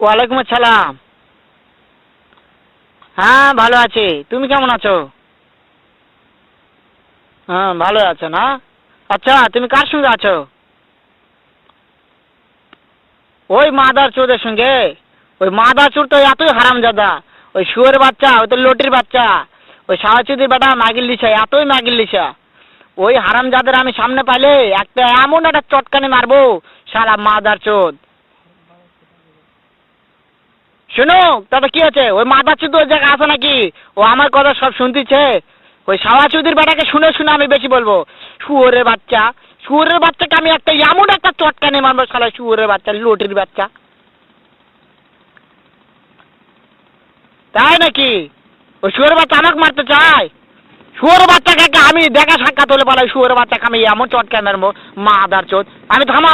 ওয়ালাইকুম আসসালাম। হ্যাঁ ভালো আছি, তুমি কেমন আছো? হ্যাঁ ভালো আছো না? আচ্ছা তুমি কার সঙ্গে আছো? ওই মাদার চোদের সঙ্গে। ওই মাদার চোর তো এতই হারামজাদা। ওই শুয়োরের বাচ্চা, ওই তো লটির বাচ্চা। ওই সাহাচুদির বেটা মাগির লিসা, এতই মাগির লিসা। ওই হারামজাদের আমি সামনে পাইলে একটা এমন একটা চটকানি মারবো, শালা মাদার চোদ। শুনো, তবে কি আছে? ওই মাদার চোদ ওই জায়গায় আছে নাকি? ও আমার কথা সব শুনতিছে। ওই সাহাচুদির বেটাকে শুনে শুনে আমি বেশি বলবো। শুয়োরের বাচ্চা, শুয়োরের বাচ্চাকে আমি একটা এমন একটা চটকানি মারবো, শালা শুয়োরের বাচ্চা, লটির বাচ্চা। তাই নাকি? ওই শুয়োরের বাচ্চা আমাকে মারতে চায়? শুয়োরের বাচ্চাকে আমি দেখা সাক্ষাৎ হলে বলে শুয়োরের বাচ্চাকে আমি এমন চটকানি মারবো, মাদার চোদ। আমি থামা।